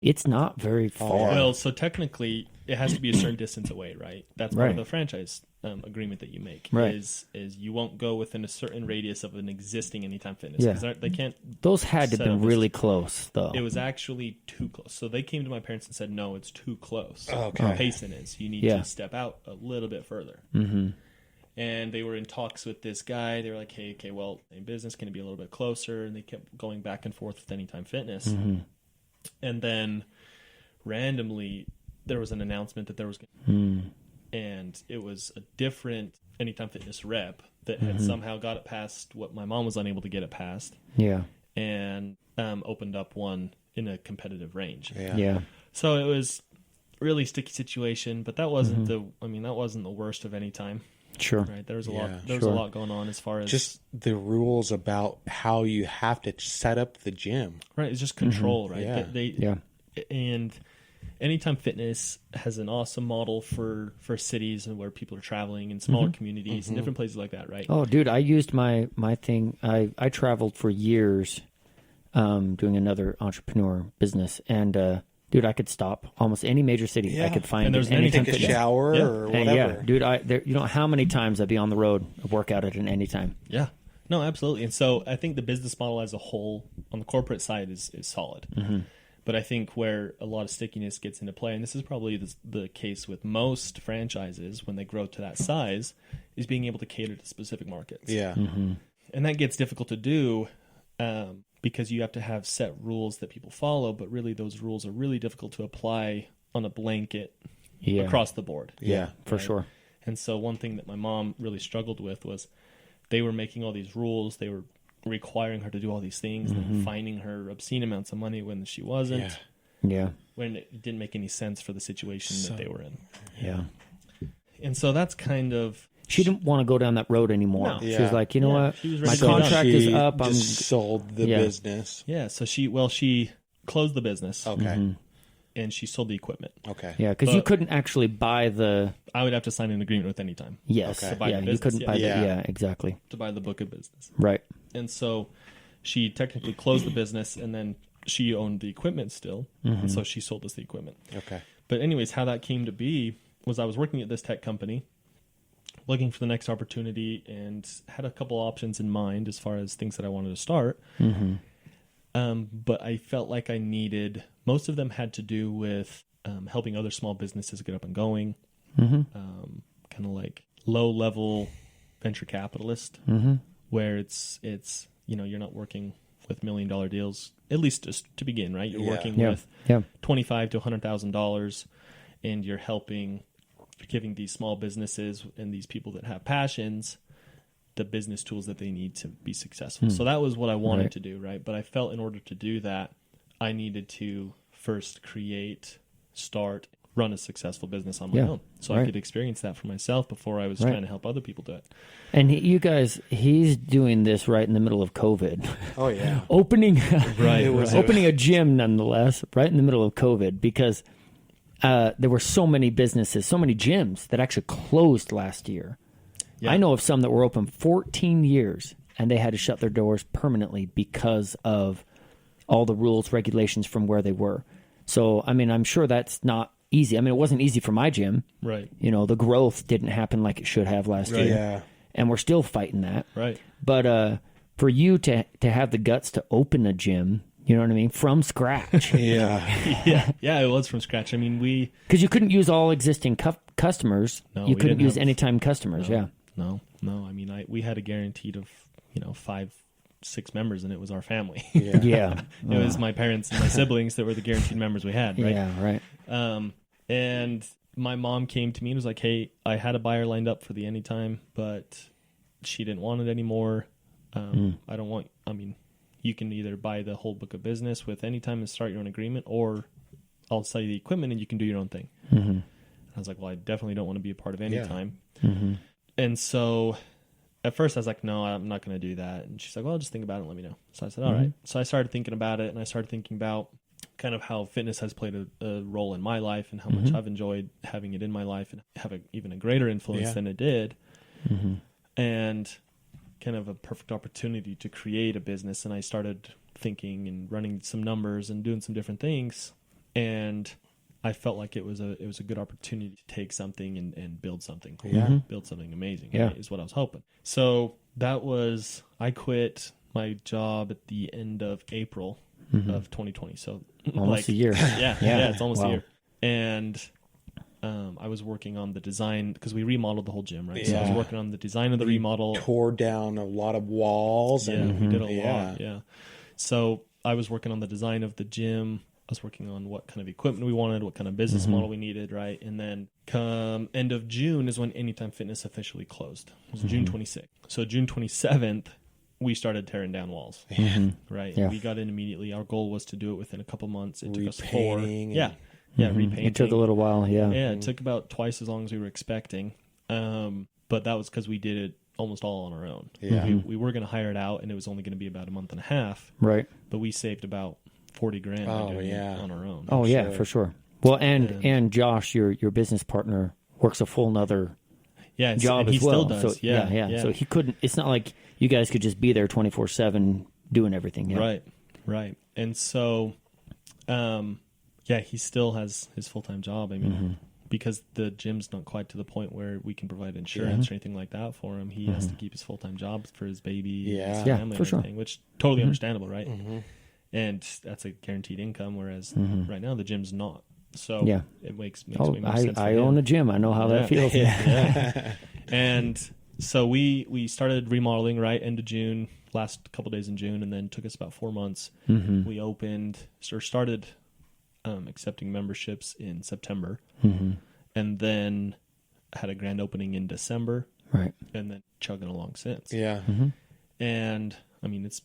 It's not very far. Well, so technically, it has to be a certain distance away, right? That's part of the franchise agreement that you make. Right. Is you won't go within a certain radius of an existing Anytime Fitness. Yeah. They can't. Those had to set have up been a- really close, though. It was actually too close. So they came to my parents and said, "No, it's too close. Okay. Payson is. You need to step out a little bit further." Mm-hmm. And they were in talks with this guy. They were like, "Hey, okay, well, in business, can it be a little bit closer?" And they kept going back and forth with Anytime Fitness. Mm-hmm. And then randomly, there was an announcement that there was, and it was a different Anytime Fitness rep that had somehow got it past what my mom was unable to get it past. Yeah. And opened up one in a competitive range. Yeah. So it was really sticky situation, but that wasn't that wasn't the worst of Anytime. Sure. Right. There was a lot. There was a lot going on as far as just the rules about how you have to set up the gym. Right. It's just control. Right. Yeah. And Anytime Fitness has an awesome model for cities and where people are traveling and smaller communities and different places like that. Right. Oh, dude, I used my thing. I traveled for years doing another entrepreneur business. And, dude, I could stop almost any major city I could find. And there's Anytime Take a Fitness. shower or And whatever. dude, you know how many times I'd be on the road, work out at an Anytime. Yeah. No, absolutely. And so I think the business model as a whole on the corporate side is solid. But I think where a lot of stickiness gets into play, and this is probably the case with most franchises when they grow to that size, is being able to cater to specific markets. Yeah. And that gets difficult to do because you have to have set rules that people follow, but really those rules are really difficult to apply on a blanket across the board. Yeah. For sure. And so one thing that my mom really struggled with was they were making all these rules. They were requiring her to do all these things and fining her obscene amounts of money when she wasn't. Yeah. When it didn't make any sense for the situation that they were in. Yeah. And so that's kind of... She didn't want to go down that road anymore. No. She was like, you know what? She was My ready to be contract She is up. I'm just sold the business. Yeah, so she closed the business. Okay. And she sold the equipment. Okay. Yeah, because you couldn't actually buy the... I would have to sign an agreement with Anytime. Yes. Okay. To buy Yeah, the you business, couldn't buy the... Yeah, exactly. To buy the book of business. Right. And so she technically closed the business, and then she owned the equipment still. And so she sold us the equipment. Okay. But anyways, how that came to be was I was working at this tech company, looking for the next opportunity, and had a couple options in mind as far as things that I wanted to start. But I felt like I needed... Most of them had to do with helping other small businesses get up and going. Kind of like low-level venture capitalist, where it's you're not working with $1 million deals, at least just to begin, right? You're working with $25,000 to $100,000, and you're giving these small businesses and these people that have passions the business tools that they need to be successful. So that was what I wanted to do, right? But I felt in order to do that, I needed to first run a successful business on my own, so I could experience that for myself before I was trying to help other people do it. And he's doing this right in the middle of COVID. Oh yeah. Opening Right. a gym, nonetheless, right in the middle of COVID, because there were so many businesses, so many gyms that actually closed last year. Yeah. I know of some that were open 14 years, and they had to shut their doors permanently because of all the rules, regulations from where they were. So, I mean, I'm sure that's not easy. I mean, it wasn't easy for my gym. Right. You know, the growth didn't happen like it should have last year. Yeah. And we're still fighting that. Right. But for you to have the guts to open a gym, you know what I mean, from scratch. Yeah. Yeah, it was from scratch. I mean, because you couldn't use all existing customers. No, you we couldn't didn't use have- Anytime customers. No. I mean, we had a guaranteed of 5-6 members, and it was our family. Yeah. It was my parents and my siblings that were the guaranteed members we had, right? Yeah, right. And my mom came to me and was like, hey, I had a buyer lined up for the Anytime, but she didn't want it anymore. You can either buy the whole book of business with Anytime and start your own agreement, or I'll sell you the equipment and you can do your own thing. I was like, well, I definitely don't want to be a part of Anytime. And so at first I was like, no, I'm not going to do that. And she's like, well, just think about it and let me know. So I said, all right. So I started thinking about it, and I started thinking about kind of how fitness has played a role in my life and how much I've enjoyed having it in my life and have even a greater influence than it did. And kind of a perfect opportunity to create a business. And I started thinking and running some numbers and doing some different things. And I felt like it was a good opportunity to take something and build something cool, build something amazing. Yeah. Right, is what I was hoping. So I quit my job at the end of April of 2020. So almost a year. Yeah, it's almost a year. And I was working on the design because we remodeled the whole gym, right? So I was working on the design of the remodel. Tore down a lot of walls. Yeah, And, we did a lot. Yeah. So I was working on the design of the gym. I was working on what kind of equipment we wanted, what kind of business model we needed, right? And then come end of June is when Anytime Fitness officially closed. It was June 26th. So June 27th, we started tearing down walls, right? Yeah. We got in immediately. Our goal was to do it within a couple months. It took us 4. Repainting Repainting. It took a little while, Yeah, it took about twice as long as we were expecting. But that was because we did it almost all on our own. Yeah. We were going to hire it out, and it was only going to be about a month and a half. right. But we saved about $40,000 by doing it on our own. Oh yeah, for sure. Well, and Josh, your business partner, works a full nother job he as well. Still does. So, yeah. So he couldn't. It's not like you guys could just be there 24/7 doing everything. Yeah. Right. And so, he still has his full-time job. I mean, because the gym's not quite to the point where we can provide insurance or anything like that for him, he has to keep his full-time job for his baby, his family, for and everything, which totally understandable, right? And that's a guaranteed income, whereas right now the gym's not. So it makes way more sense. I own a gym. I know how that feels. And so we started remodeling right end of June, last couple days in June, and then took us about 4 months. We started accepting memberships in September, and then had a grand opening in December, right? And then chugging along since. Yeah. And I mean, it's,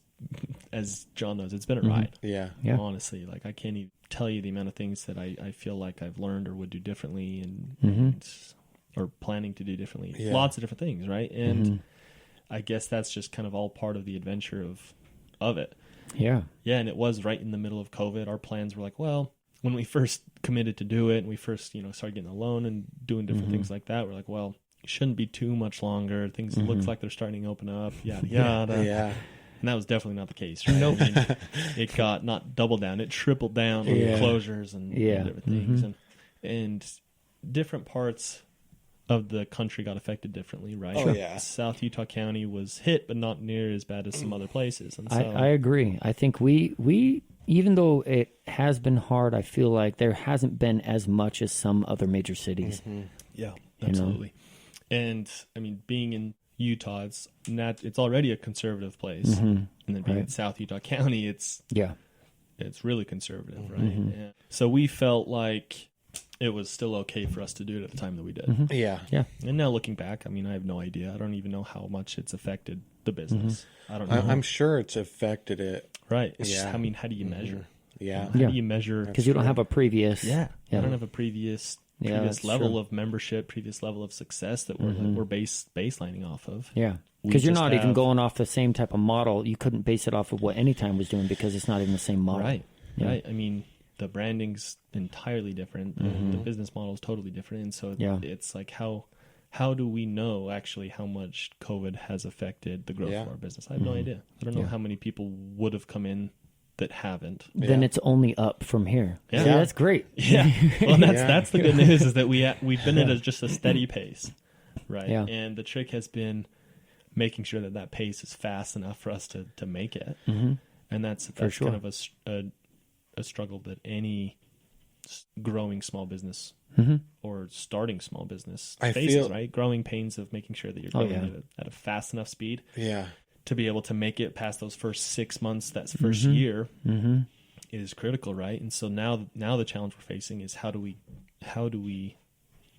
as John knows, it's been a ride. Yeah. Honestly, like I can't even tell you the amount of things that I feel like I've learned or would do differently and or planning to do differently. Yeah. Lots of different things, right? And I guess that's just kind of all part of the adventure of it. Yeah. Yeah, and it was right in the middle of COVID. Our plans were like, well, when we first committed to do it and we first, started getting a loan and doing different things like that, we're like, well, it shouldn't be too much longer. Things looks like they're starting to open up, yada, yada. Yeah. And that was definitely not the case, right? Nope. I mean, it got not double down, it tripled down on closures and different things. And different parts of the country got affected differently, right? Oh, yeah. South Utah County was hit, but not near as bad as some other places. And so, I agree. I think we even though it has been hard, I feel like there hasn't been as much as some other major cities. Yeah, absolutely. And I mean, being in Utah, it's already a conservative place, and then being in South Utah County, it's really conservative, right? And so we felt like it was still okay for us to do it at the time that we did. Yeah. And now looking back, I mean, I have no idea. I don't even know how much it's affected the business. I don't know. I'm sure it's affected it. Right. It's just, I mean, how do you measure? Yeah. How do you measure? Because you don't have a previous. I don't have a previous level of membership, previous level of success that we're baselining off of. Yeah. Because you're not even going off the same type of model. You couldn't base it off of what Anytime was doing because it's not even the same model. Right. I mean, the branding's entirely different. The business model is totally different. And so it's like, how do we know actually how much COVID has affected the growth of our business? I have no idea. I don't know how many people would have come in that haven't. Then it's only up from here. Yeah. See, that's great. Yeah. Well, that's the good news is that we've been at just a steady pace, right? Yeah. And the trick has been making sure that pace is fast enough for us to make it. And that's sure. kind of a struggle that any growing small business or starting small business faces, right? Growing pains of making sure that you're growing at a fast enough speed to be able to make it past those first 6 months, that first year is critical, right? And so now the challenge we're facing is how do we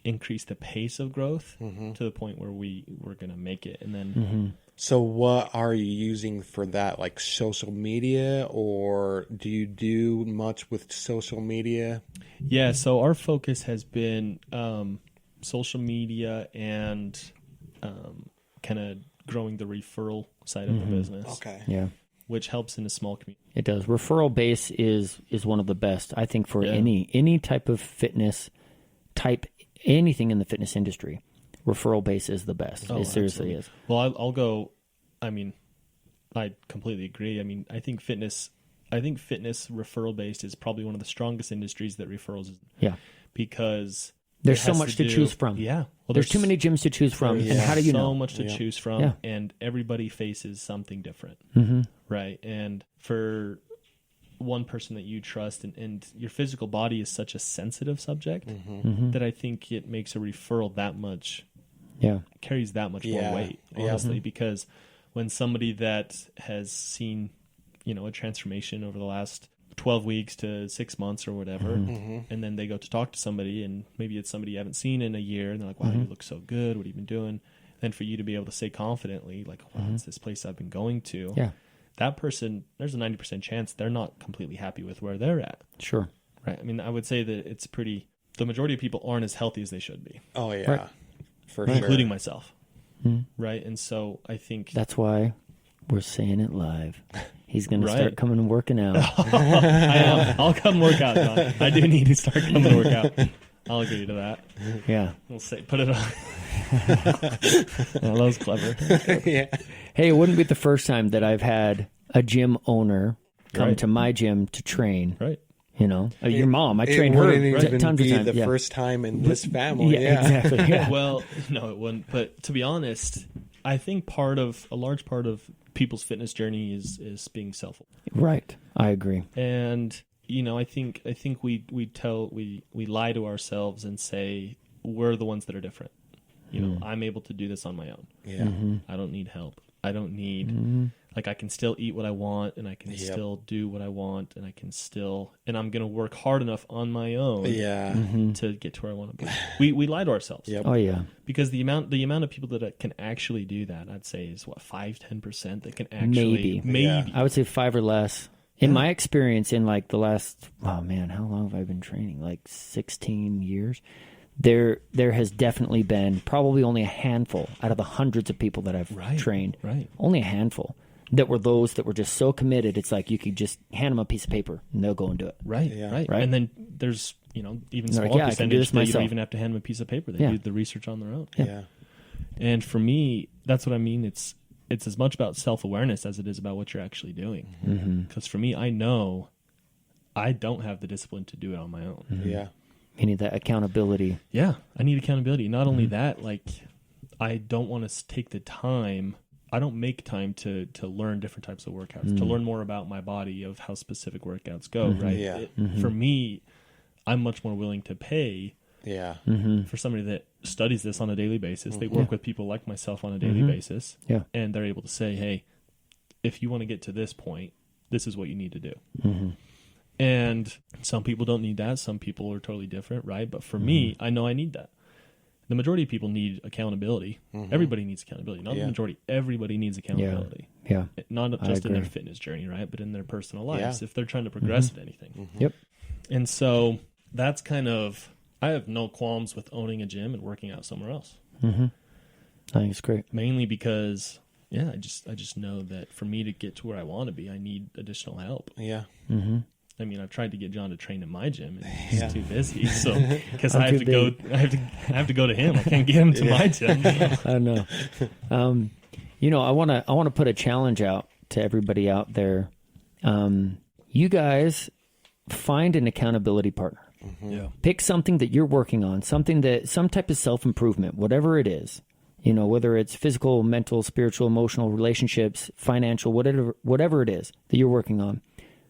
increase the pace of growth to the point where we're going to make it. And then So what are you using for that? Like social media, or do you do much with social media? Yeah, so our focus has been social media and kind of growing the referral side of the business. Okay. Yeah. Which helps in a small community. It does. Referral base is one of the best, I think, for any type of fitness type, anything in the fitness industry. Referral base is the best. It seriously is. Well, I'll go. I mean, I completely agree. I mean, I think fitness I think fitness referral based is probably one of the strongest industries that referrals is. Yeah. Because there's so much to choose from. Yeah. Well, there's too many gyms to choose from. There's and how do you know? so much to choose from. Yeah. And everybody faces something different. Mm-hmm. Right. And for one person that you trust, and your physical body is such a sensitive subject that I think it makes a referral that much, carries that much more weight, honestly, because when somebody that has seen, a transformation over the last 12 weeks to 6 months or whatever, and then they go to talk to somebody, and maybe it's somebody you haven't seen in a year, and they're like, wow, you look so good. What have you been doing? Then for you to be able to say confidently, like, wow, it's this place I've been going to. Yeah. That person, there's a 90% chance they're not completely happy with where they're at. Sure. Right. I mean, I would say that it's the majority of people aren't as healthy as they should be. Oh, yeah. Right. For sure. Including myself. Right. And so I think that's why we're saying it live. He's going to start coming and working out. I am. I'll come work out, John. I do need to start coming to work out. I'll agree to that. Yeah. We'll say, put it on. Well, that was clever. Yeah. Hey, it wouldn't be the first time that I've had a gym owner come to my gym to train. Right. Your mom, I trained it her wouldn't even tons be of times. the first time in this family. Yeah, exactly. Yeah. Well, no, it wouldn't. But to be honest, I think a large part of people's fitness journey is being self-aware. Right. I agree. And I think we lie to ourselves and say we're the ones that are different. I'm able to do this on my own. Yeah. I don't need help. I don't need I can still eat what I want, and I can still do what I want, and and I'm going to work hard enough on my own to get to where I want to be. We lie to ourselves. Yep. Oh yeah. Because the amount of people that can actually do that, I'd say is 5-10% that can actually maybe. Yeah. I would say 5 or less. In my experience, in like the last, how long have I been training? Like 16 years. There has definitely been probably only a handful out of the hundreds of people that I've trained. Right. Only a handful that were those that were just so committed. It's like you could just hand them a piece of paper and they'll go and do it. Right. Yeah. Right. And then there's even They're smaller like, I can do percentage this that you myself. don't even have to hand them a piece of paper. They do the research on their own. Yeah. And for me, that's what I mean. It's as much about self-awareness as it is about what you're actually doing. Because for me, I know I don't have the discipline to do it on my own. Yeah. You need that accountability. Yeah, I need accountability. Not only that, I don't want to take the time. I don't make time to learn different types of workouts, to learn more about my body, of how specific workouts go, right? Yeah. For me, I'm much more willing to pay for somebody that studies this on a daily basis. They work with people like myself on a daily basis, and they're able to say, hey, if you want to get to this point, this is what you need to do. And some people don't need that. Some people are totally different, right? But for me, I know I need that. The majority of people need accountability. Everybody needs accountability. Not the majority. Everybody needs accountability. Yeah. Not just in their fitness journey, right? But in their personal lives, if they're trying to progress at anything. Yep. And so that's I have no qualms with owning a gym and working out somewhere else. I think it's great. Mainly because, I just know that for me to get to where I want to be, I need additional help. Yeah. I mean, I've tried to get John to train in my gym, and he's too busy. So, because I have to go to him. I can't get him to my gym. I know. I want to put a challenge out to everybody out there. You guys find an accountability partner. Yeah. Pick something that you're working on, some type of self-improvement, whatever it is. Whether it's physical, mental, spiritual, emotional, relationships, financial, whatever it is that you're working on.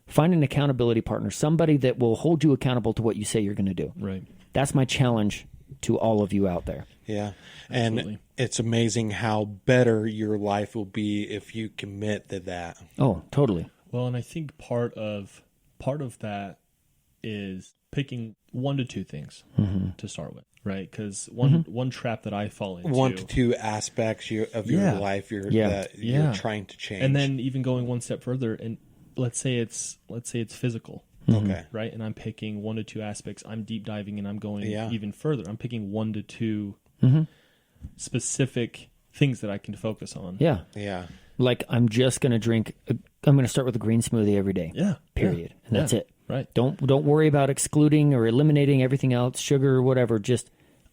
Find an accountability partner, somebody that will hold you accountable to what you say you're going to do. Right. That's my challenge to all of you out there. Yeah. Absolutely. And it's amazing how better your life will be if you commit to that. Oh, totally. Well, and I think part of that is picking 1 to 2 things to start with, right? Because one trap that I fall into, 1 to 2 aspects of your life that you're trying to change, and then even going one step further, and let's say it's physical, okay, right? And I'm picking 1 to 2 aspects. I'm deep diving and I'm going even further. I'm picking 1 to 2 specific things that I can focus on. Yeah. Yeah. Like I'm just going to drink. I'm going to start with a green smoothie every day. Yeah. Period. Yeah. And that's it. Right. Don't worry about excluding or eliminating everything else, sugar or whatever.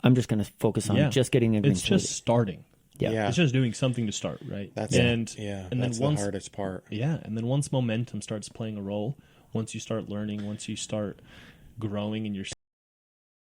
I'm just going to focus on just getting a green smoothie. It's just starting. Yeah. It's just doing something to start, right? That's and that's then the hardest part. Yeah, and then once momentum starts playing a role, once you start learning, once you start growing in your